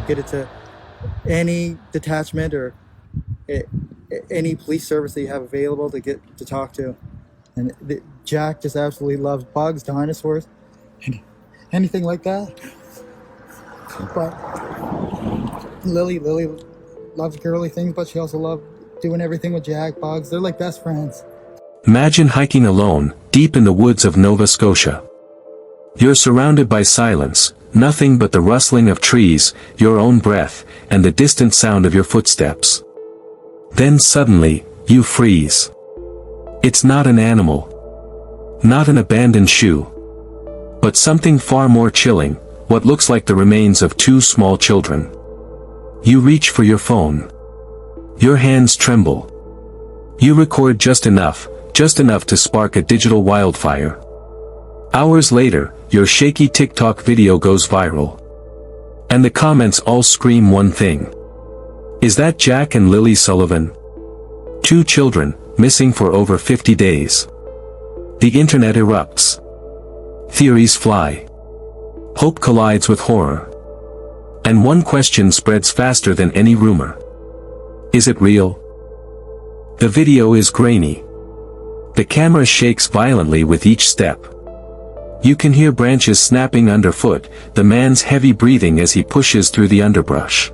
get it to any detachment or any police service that you have available to get to talk to. And Jack just absolutely loves bugs, dinosaurs, anything like that. But Lily loves girly things, but she also loves doing everything with Jack. Bugs, they're like best friends. Imagine hiking alone, deep in the woods of Nova Scotia. You're surrounded by silence, nothing but the rustling of trees, your own breath, and the distant sound of your footsteps. Then suddenly, you freeze. It's not an animal. Not an abandoned shoe. But something far more chilling, what looks like the remains of two small children. You reach for your phone. Your hands tremble. You record just enough to spark a digital wildfire. Hours later, your shaky TikTok video goes viral. And the comments all scream one thing. Is that Jack and Lily Sullivan? Two children, missing for over 50 days. The internet erupts. Theories fly. Hope collides with horror. And one question spreads faster than any rumor. Is it real? The video is grainy. The camera shakes violently with each step. You can hear branches snapping underfoot, the man's heavy breathing as he pushes through the underbrush.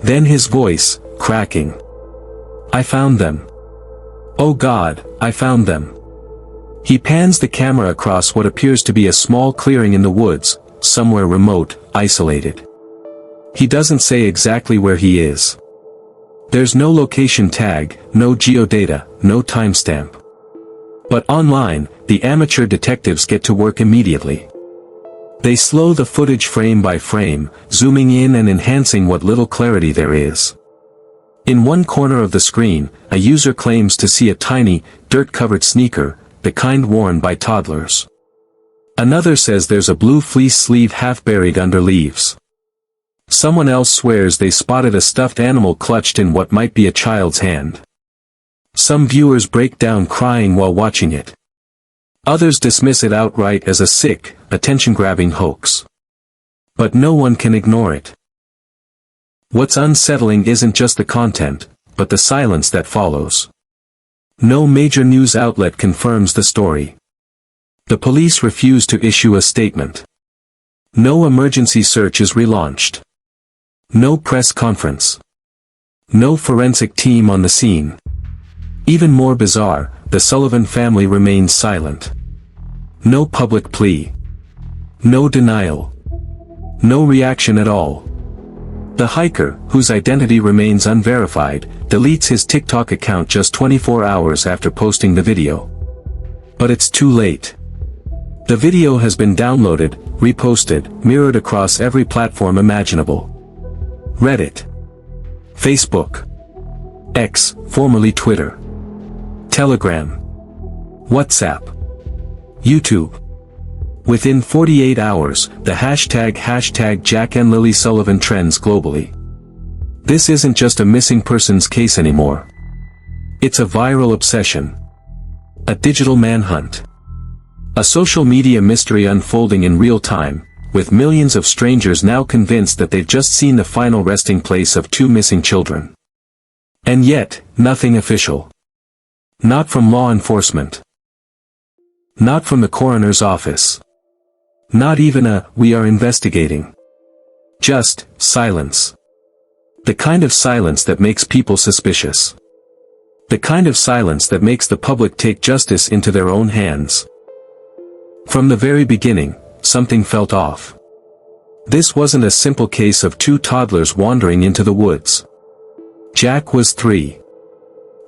Then his voice, cracking. I found them. Oh God, I found them. He pans the camera across what appears to be a small clearing in the woods, somewhere remote, isolated. He doesn't say exactly where he is. There's no location tag, no geodata, no timestamp. But online, the amateur detectives get to work immediately. They slow the footage frame by frame, zooming in and enhancing what little clarity there is. In one corner of the screen, a user claims to see a tiny, dirt-covered sneaker, the kind worn by toddlers. Another says there's a blue fleece sleeve half buried under leaves. Someone else swears they spotted a stuffed animal clutched in what might be a child's hand. Some viewers break down crying while watching it. Others dismiss it outright as a sick, attention-grabbing hoax. But no one can ignore it. What's unsettling isn't just the content, but the silence that follows. No major news outlet confirms the story. The police refuse to issue a statement. No emergency search is relaunched. No press conference. No forensic team on the scene. Even more bizarre, the Sullivan family remains silent. No public plea. No denial. No reaction at all. The hiker, whose identity remains unverified, deletes his TikTok account just 24 hours after posting the video. But it's too late. The video has been downloaded, reposted, mirrored across every platform imaginable. Reddit. Facebook. X, formerly Twitter. Telegram. WhatsApp. YouTube. Within 48 hours, the hashtag Jack and Lily Sullivan trends globally. This isn't just a missing persons case anymore. It's a viral obsession. A digital manhunt. A social media mystery unfolding in real time, with millions of strangers now convinced that they've just seen the final resting place of two missing children. And yet, nothing official. Not from law enforcement. Not from the coroner's office. Not even a, we are investigating. Just, silence. The kind of silence that makes people suspicious. The kind of silence that makes the public take justice into their own hands. From the very beginning, something felt off. This wasn't a simple case of two toddlers wandering into the woods. Jack was 3.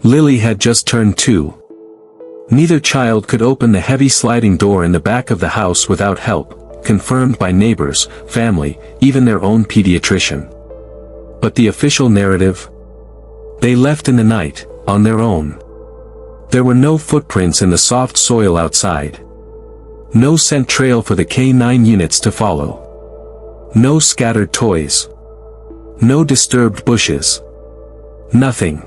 Lily had just turned 2. Neither child could open the heavy sliding door in the back of the house without help, confirmed by neighbors, family, even their own pediatrician. But the official narrative? They left in the night, on their own. There were no footprints in the soft soil outside. No scent trail for the K9 units to follow. No scattered toys. No disturbed bushes. Nothing.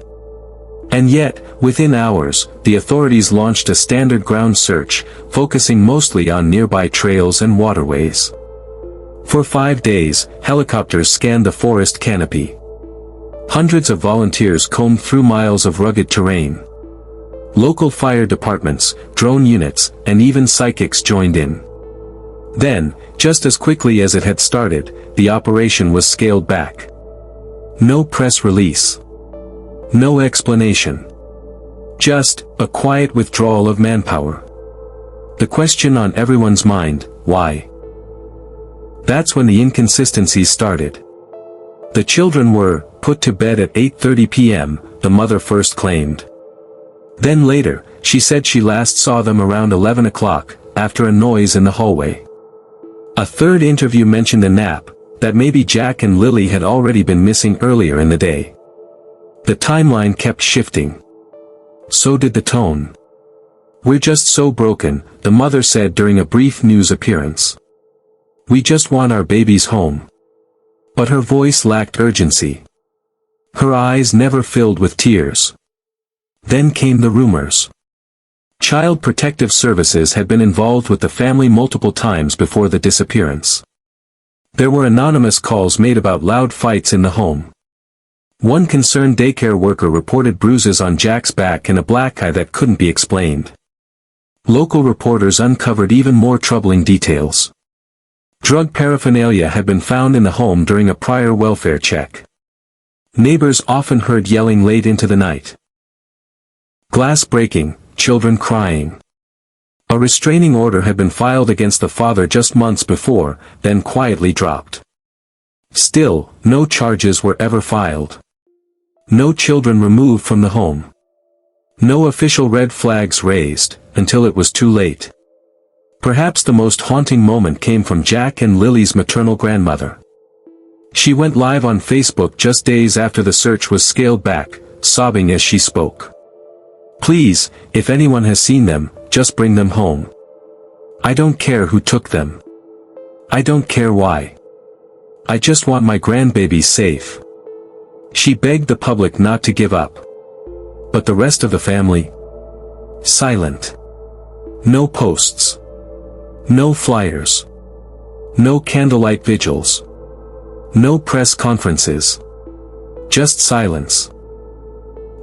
And yet, within hours, the authorities launched a standard ground search, focusing mostly on nearby trails and waterways. For 5 days, helicopters scanned the forest canopy. Hundreds of volunteers combed through miles of rugged terrain. Local fire departments, drone units, and even psychics joined in. Then, just as quickly as it had started, the operation was scaled back. No press release. No explanation. Just a quiet withdrawal of manpower. The question on everyone's mind, why? That's when the inconsistencies started. The children were put to bed at 8:30 p.m., the mother first claimed. Then later, she said she last saw them around 11 o'clock, after a noise in the hallway. A third interview mentioned a nap, that maybe Jack and Lily had already been missing earlier in the day. The timeline kept shifting. So did the tone. "We're just so broken," the mother said during a brief news appearance. "We just want our babies home." But her voice lacked urgency. Her eyes never filled with tears. Then came the rumors. Child Protective Services had been involved with the family multiple times before the disappearance. There were anonymous calls made about loud fights in the home. One concerned daycare worker reported bruises on Jack's back and a black eye that couldn't be explained. Local reporters uncovered even more troubling details. Drug paraphernalia had been found in the home during a prior welfare check. Neighbors often heard yelling late into the night. Glass breaking, children crying. A restraining order had been filed against the father just months before, then quietly dropped. Still, no charges were ever filed. No children removed from the home. No official red flags raised, until it was too late. Perhaps the most haunting moment came from Jack and Lily's maternal grandmother. She went live on Facebook just days after the search was scaled back, sobbing as she spoke. "Please, if anyone has seen them, just bring them home. I don't care who took them. I don't care why. I just want my grandbabies safe." She begged the public not to give up. But the rest of the family? Silent. No posts. No flyers. No candlelight vigils. No press conferences. Just silence.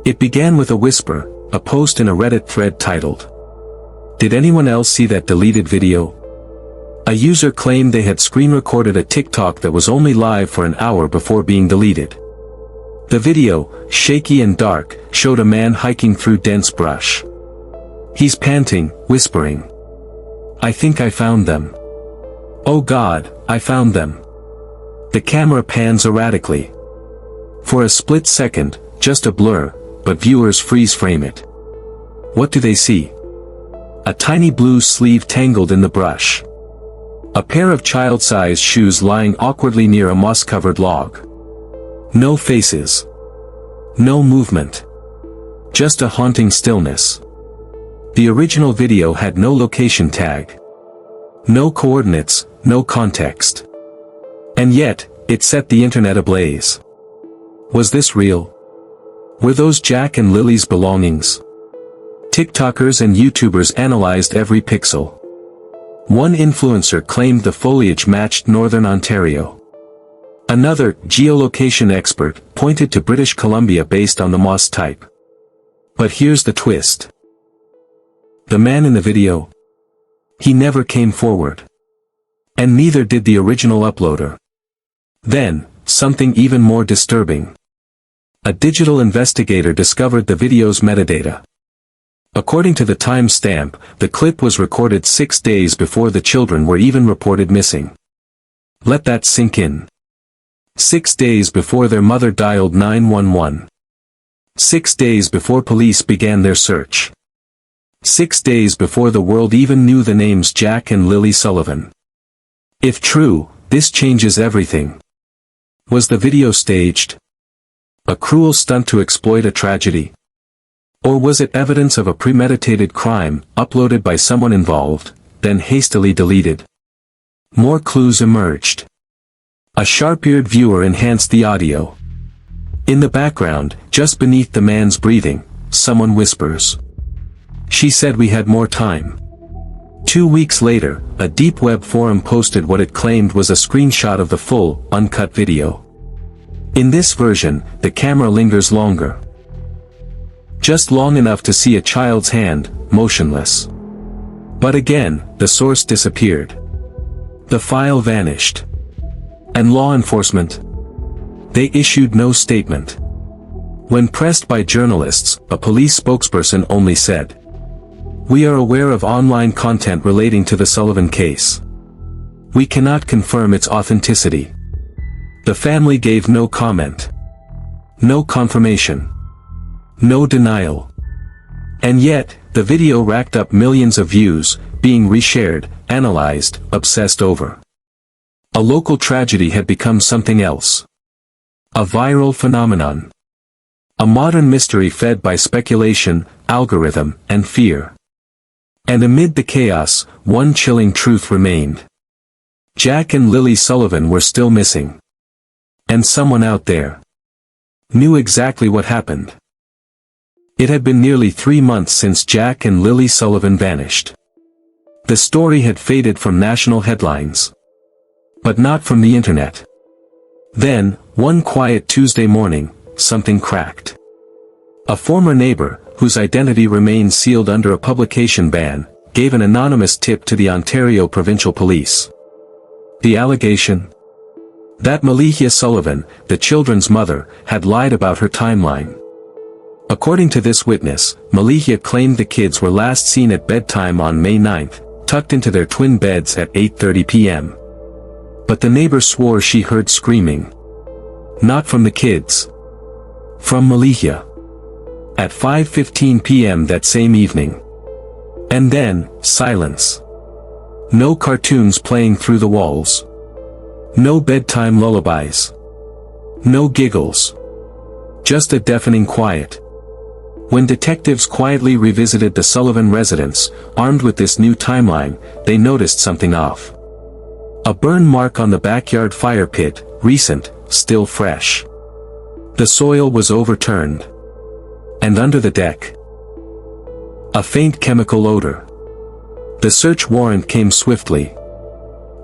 It began with a whisper, a post in a Reddit thread titled, "Did anyone else see that deleted video?" A user claimed they had screen recorded a TikTok that was only live for an hour before being deleted. The video, shaky and dark, showed a man hiking through dense brush. He's panting, whispering, "I think I found them. Oh God, I found them." The camera pans erratically. For a split second, just a blur, but viewers freeze frame it. What do they see? A tiny blue sleeve tangled in the brush. A pair of child-sized shoes lying awkwardly near a moss-covered log. No faces. No movement. Just a haunting stillness. The original video had no location tag. No coordinates, no context. And yet, it set the internet ablaze. Was this real? Were those Jack and Lily's belongings? TikTokers and YouTubers analyzed every pixel. One influencer claimed the foliage matched Northern Ontario. Another, geolocation expert, pointed to British Columbia based on the moss type. But here's the twist. The man in the video? He never came forward. And neither did the original uploader. Then, something even more disturbing. A digital investigator discovered the video's metadata. According to the timestamp, the clip was recorded 6 days before the children were even reported missing. Let that sink in. 6 days before their mother dialed 911. 6 days before police began their search. 6 days before the world even knew the names Jack and Lily Sullivan. If true, this changes everything. Was the video staged? A cruel stunt to exploit a tragedy? Or was it evidence of a premeditated crime, uploaded by someone involved, then hastily deleted? More clues emerged. A sharp-eared viewer enhanced the audio. In the background, just beneath the man's breathing, someone whispers. "She said we had more time." 2 weeks later, a deep web forum posted what it claimed was a screenshot of the full, uncut video. In this version, the camera lingers longer. Just long enough to see a child's hand, motionless. But again, the source disappeared. The file vanished. And law enforcement? They issued no statement. When pressed by journalists, a police spokesperson only said, "We are aware of online content relating to the Sullivan case. We cannot confirm its authenticity." The family gave no comment. No confirmation. No denial. And yet, the video racked up millions of views, being reshared, analyzed, obsessed over. A local tragedy had become something else. A viral phenomenon. A modern mystery fed by speculation, algorithm, and fear. And amid the chaos, one chilling truth remained. Jack and Lily Sullivan were still missing. And someone out there knew exactly what happened. It had been nearly 3 months since Jack and Lily Sullivan vanished. The story had faded from national headlines. But not from the internet. Then, one quiet Tuesday morning, something cracked. A former neighbor, whose identity remained sealed under a publication ban, gave an anonymous tip to the Ontario Provincial Police. The allegation? That Malihia Sullivan, the children's mother, had lied about her timeline. According to this witness, Malihia claimed the kids were last seen at bedtime on May 9th, tucked into their twin beds at 8:30 p.m. But the neighbor swore she heard screaming. Not from the kids. From Malihia. At 5:15 p.m. that same evening. And then, silence. No cartoons playing through the walls. No bedtime lullabies. No giggles. Just a deafening quiet. When detectives quietly revisited the Sullivan residence, armed with this new timeline, they noticed something off. A burn mark on the backyard fire pit, recent, still fresh. The soil was overturned. And under the deck, a faint chemical odor. The search warrant came swiftly.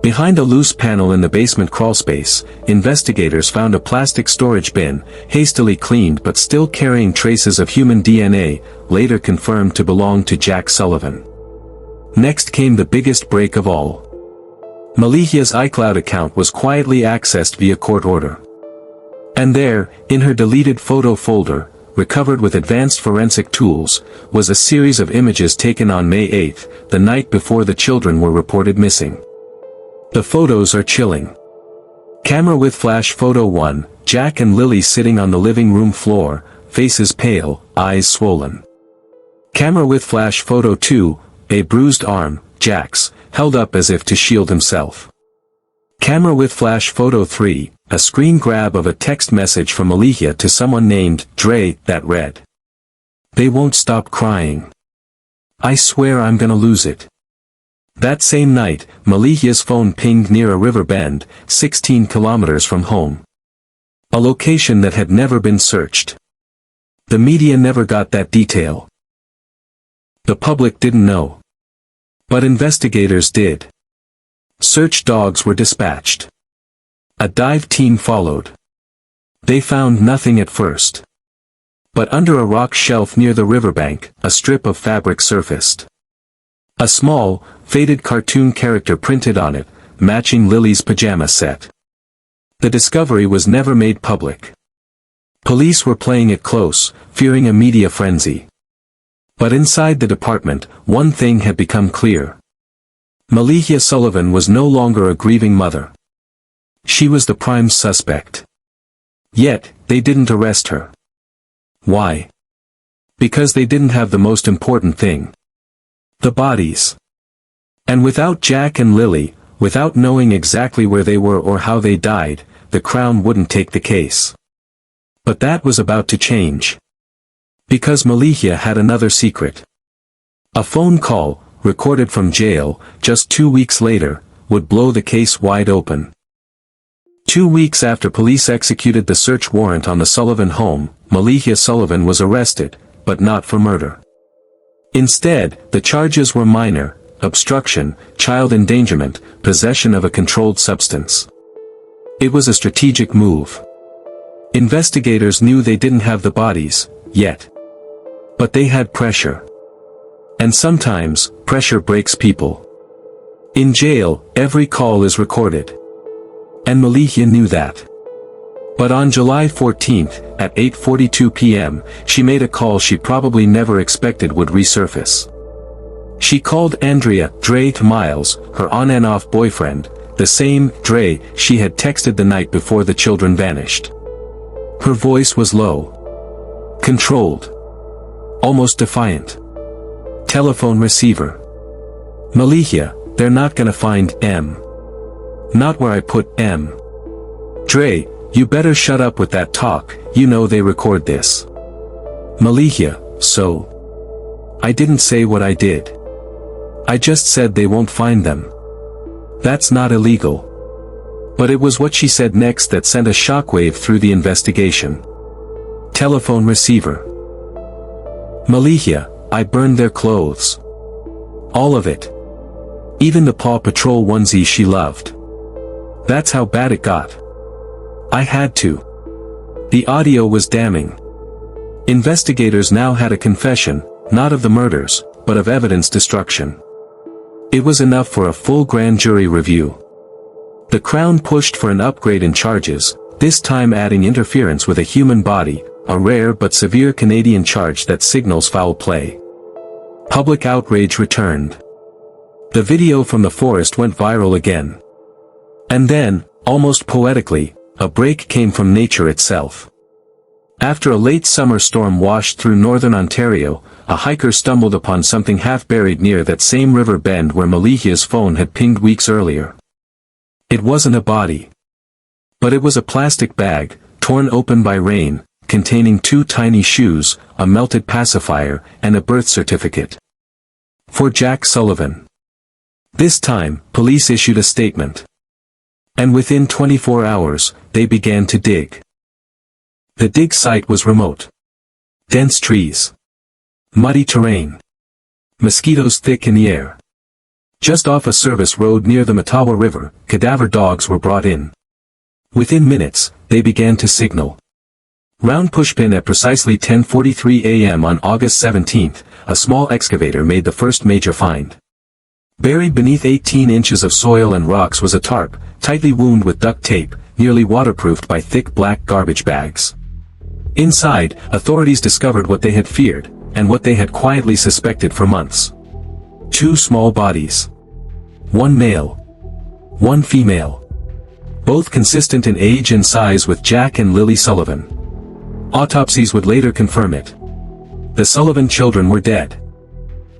Behind a loose panel in the basement crawlspace, investigators found a plastic storage bin, hastily cleaned but still carrying traces of human DNA, later confirmed to belong to Jack Sullivan. Next came the biggest break of all. Malihia's iCloud account was quietly accessed via court order. And there, in her deleted photo folder, recovered with advanced forensic tools, was a series of images taken on May 8th, the night before the children were reported missing. The photos are chilling. Camera with flash photo 1, Jack and Lily sitting on the living room floor, faces pale, eyes swollen. Camera with flash photo 2, a bruised arm, Jack's, held up as if to shield himself. Camera with flash photo 3, a screen grab of a text message from Malihia to someone named Dre that read, "They won't stop crying. I swear I'm gonna lose it." That same night, Malihia's phone pinged near a river bend, 16 kilometers from home. A location that had never been searched. The media never got that detail. The public didn't know. But investigators did. Search dogs were dispatched. A dive team followed. They found nothing at first. But under a rock shelf near the riverbank, a strip of fabric surfaced. A small, faded cartoon character printed on it, matching Lily's pajama set. The discovery was never made public. Police were playing it close, fearing a media frenzy. But inside the department, one thing had become clear. Malihia Sullivan was no longer a grieving mother. She was the prime suspect. Yet, they didn't arrest her. Why? Because they didn't have the most important thing. The bodies. And without Jack and Lily, without knowing exactly where they were or how they died, the Crown wouldn't take the case. But that was about to change. Because Malihia had another secret. A phone call, recorded from jail, just 2 weeks later, would blow the case wide open. 2 weeks after police executed the search warrant on the Sullivan home, Malihia Sullivan was arrested, but not for murder. Instead, the charges were minor, obstruction, child endangerment, possession of a controlled substance. It was a strategic move. Investigators knew they didn't have the bodies, yet. But they had pressure. And sometimes, pressure breaks people. In jail, every call is recorded. And Malihia knew that. But on July 14th, at 8:42 p.m., she made a call she probably never expected would resurface. She called Andrea Dre Miles, her on and off boyfriend, the same Dre she had texted the night before the children vanished. Her voice was low. Controlled. Almost defiant. Telephone receiver. Malihia, they're not gonna find M. Not where I put M. Dre, you better shut up with that talk, you know they record this. Malihia, so. I didn't say what I did. I just said they won't find them. That's not illegal. But it was what she said next that sent a shockwave through the investigation. Telephone receiver. Malihia, I burned their clothes. All of it. Even the Paw Patrol onesie she loved. That's how bad it got. I had to. The audio was damning. Investigators now had a confession, not of the murders, but of evidence destruction. It was enough for a full grand jury review. The Crown pushed for an upgrade in charges, this time adding interference with a human body, a rare but severe Canadian charge that signals foul play. Public outrage returned. The video from the forest went viral again. And then, almost poetically, a break came from nature itself. After a late summer storm washed through northern Ontario, a hiker stumbled upon something half-buried near that same river bend where Malihia's phone had pinged weeks earlier. It wasn't a body. But it was a plastic bag, torn open by rain, containing 2 tiny shoes, a melted pacifier, and a birth certificate. For Jack Sullivan. This time, police issued a statement. And within 24 hours, they began to dig. The dig site was remote. Dense trees. Muddy terrain. Mosquitoes thick in the air. Just off a service road near the Mattawa River, cadaver dogs were brought in. Within minutes, they began to signal. Round pushpin at precisely 10:43 a.m. on August 17th, a small excavator made the first major find. Buried beneath 18 inches of soil and rocks was a tarp, tightly wound with duct tape, nearly waterproofed by thick black garbage bags. Inside, authorities discovered what they had feared, and what they had quietly suspected for months. 2 small bodies. 1 male. 1 female. Both consistent in age and size with Jack and Lily Sullivan. Autopsies would later confirm it. The Sullivan children were dead.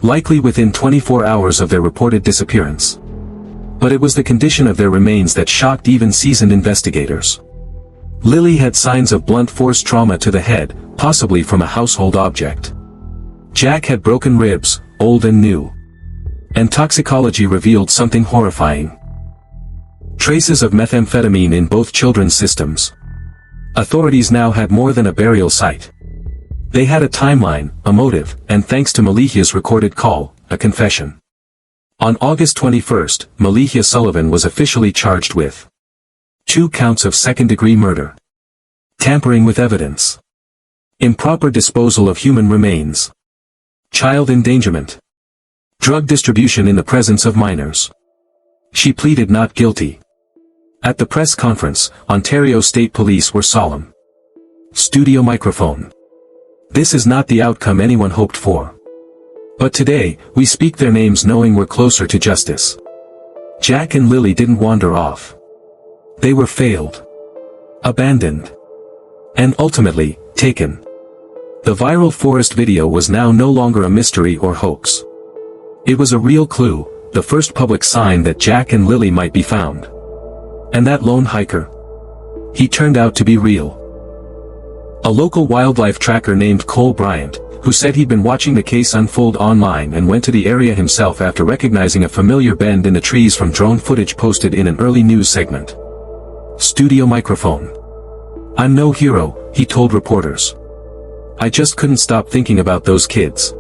Likely within 24 hours of their reported disappearance. But it was the condition of their remains that shocked even seasoned investigators. Lily had signs of blunt force trauma to the head, possibly from a household object. Jack had broken ribs, old and new. And toxicology revealed something horrifying. Traces of methamphetamine in both children's systems. Authorities now had more than a burial site. They had a timeline, a motive, and thanks to Malihia's recorded call, a confession. On August 21st, Malihia Sullivan was officially charged with 2 counts of second-degree murder, tampering with evidence, improper disposal of human remains, child endangerment, drug distribution in the presence of minors. She pleaded not guilty. At the press conference, Ontario State Police were solemn. Studio microphone. This is not the outcome anyone hoped for. But today, we speak their names knowing we're closer to justice. Jack and Lily didn't wander off. They were failed. Abandoned. And ultimately, taken. The viral forest video was now no longer a mystery or hoax. It was a real clue, the first public sign that Jack and Lily might be found. And that lone hiker? He turned out to be real. A local wildlife tracker named Cole Bryant, who said he'd been watching the case unfold online and went to the area himself after recognizing a familiar bend in the trees from drone footage posted in an early news segment. Studio microphone. I'm no hero, he told reporters. I just couldn't stop thinking about those kids.